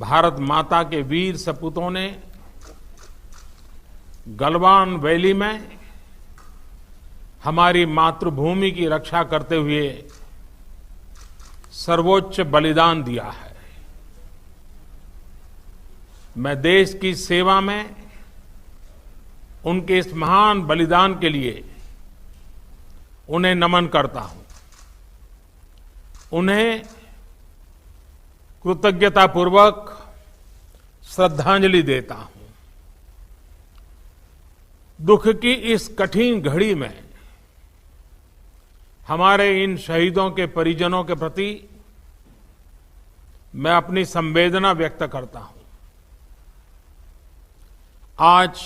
भारत माता के वीर सपूतों ने गलवान वैली में हमारी मातृभूमि की रक्षा करते हुए सर्वोच्च बलिदान दिया है। मैं देश की सेवा में उनके इस महान बलिदान के लिए उन्हें नमन करता हूं। उन्हें कृतज्ञतापूर्वक श्रद्धांजलि देता हूं। दुख की इस कठिन घड़ी में हमारे इन शहीदों के परिजनों के प्रति मैं अपनी संवेदना व्यक्त करता हूं। आज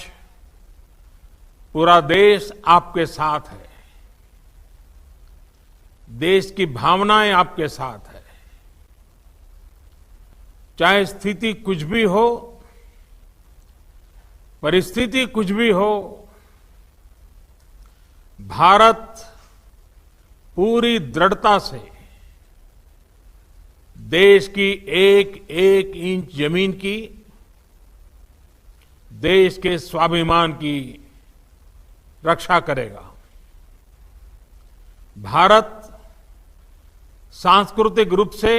पूरा देश आपके साथ है। देश की भावनाएं आपके साथ है। चाहे स्थिति कुछ भी हो, परिस्थिति कुछ भी हो, भारत पूरी दृढ़ता से देश की एक एक इंच जमीन की, देश के स्वाभिमान की रक्षा करेगा। भारत सांस्कृतिक रूप से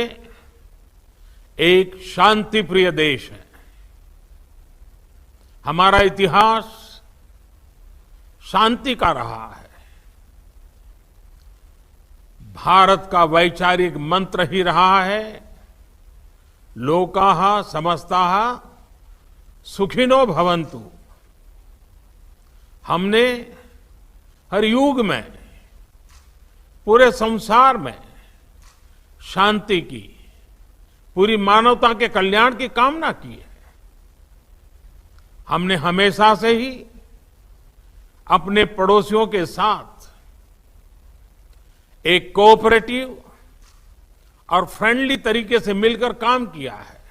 एक शांतिप्रिय देश है। हमारा इतिहास शांति का रहा है। भारत का वैचारिक मंत्र ही रहा है, लोकाः समस्ताः सुखिनो भवन्तु। हमने हर युग में, पूरे संसार में शांति की, पूरी मानवता के कल्याण की कामना की है। हमने हमेशा से ही अपने पड़ोसियों के साथ एक कोऑपरेटिव और फ्रेंडली तरीके से मिलकर काम किया है।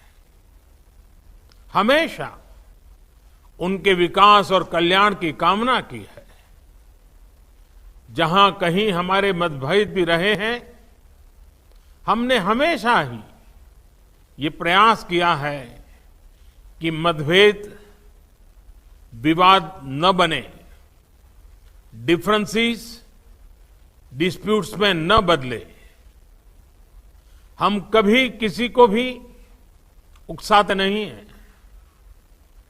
हमेशा उनके विकास और कल्याण की कामना की है। जहां कहीं हमारे मतभेद भी रहे हैं, हमने हमेशा ही ये प्रयास किया है कि मतभेद विवाद न बने, डिफरेंसेस डिस्प्यूट्स में न बदले। हम कभी किसी को भी उकसाते नहीं हैं,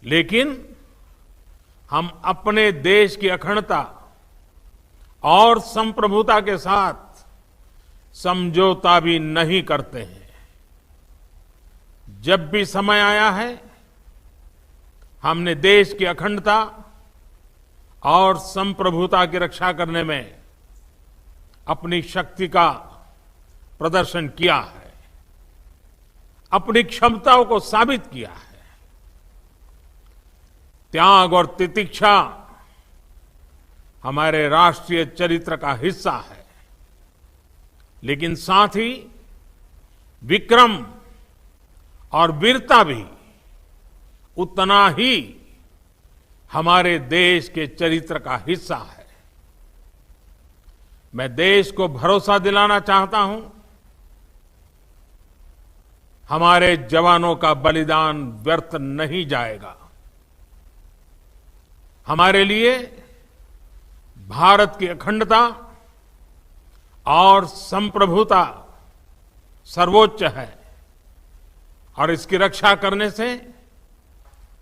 लेकिन हम अपने देश की अखंडता और संप्रभुता के साथ समझौता भी नहीं करते हैं। जब भी समय आया है, हमने देश की अखंडता और संप्रभुता की रक्षा करने में अपनी शक्ति का प्रदर्शन किया है, अपनी क्षमताओं को साबित किया है। त्याग और तितिक्षा हमारे राष्ट्रीय चरित्र का हिस्सा है, लेकिन साथ ही विक्रम और वीरता भी उतना ही हमारे देश के चरित्र का हिस्सा है। मैं देश को भरोसा दिलाना चाहता हूं, हमारे जवानों का बलिदान व्यर्थ नहीं जाएगा। हमारे लिए भारत की अखंडता और संप्रभुता सर्वोच्च है, और इसकी रक्षा करने से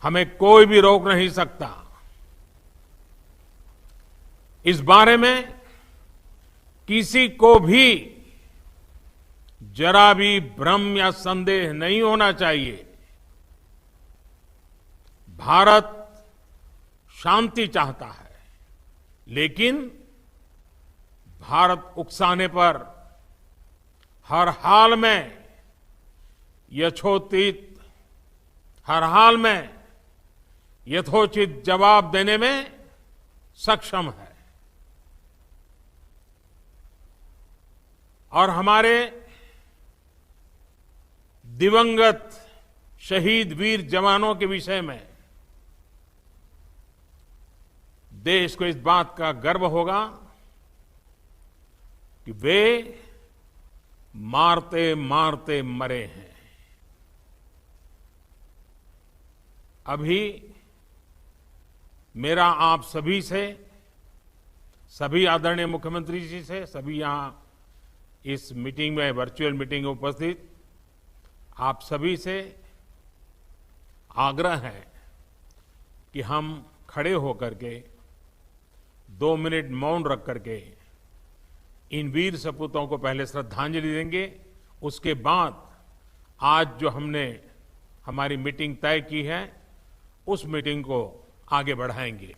हमें कोई भी रोक नहीं सकता। इस बारे में किसी को भी जरा भी भ्रम या संदेह नहीं होना चाहिए। भारत शांति चाहता है, लेकिन भारत उकसाने पर हर हाल में यथोचित, हर हाल में यथोचित जवाब देने में सक्षम है। और हमारे दिवंगत शहीद वीर जवानों के विषय में देश को इस बात का गर्व होगा कि वे मारते मारते मरे हैं। अभी मेरा आप सभी से, सभी आदरणीय मुख्यमंत्री जी से, सभी यहां इस मीटिंग में, वर्चुअल मीटिंग में उपस्थित आप सभी से आग्रह है कि हम खड़े होकर के 2 मिनट मौन रख करके इन वीर सपूतों को पहले श्रद्धांजलि देंगे। उसके बाद आज जो हमने हमारी मीटिंग तय की है, उस मीटिंग को आगे बढ़ाएंगे।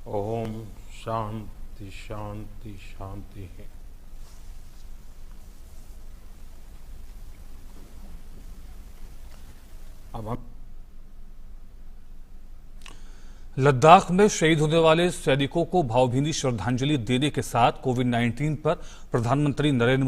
ओम शांति शांति शांति है। अब हम लद्दाख में शहीद होने वाले सैनिकों को भावभीनी श्रद्धांजलि देने के साथ कोविड-19 पर प्रधानमंत्री नरेंद्र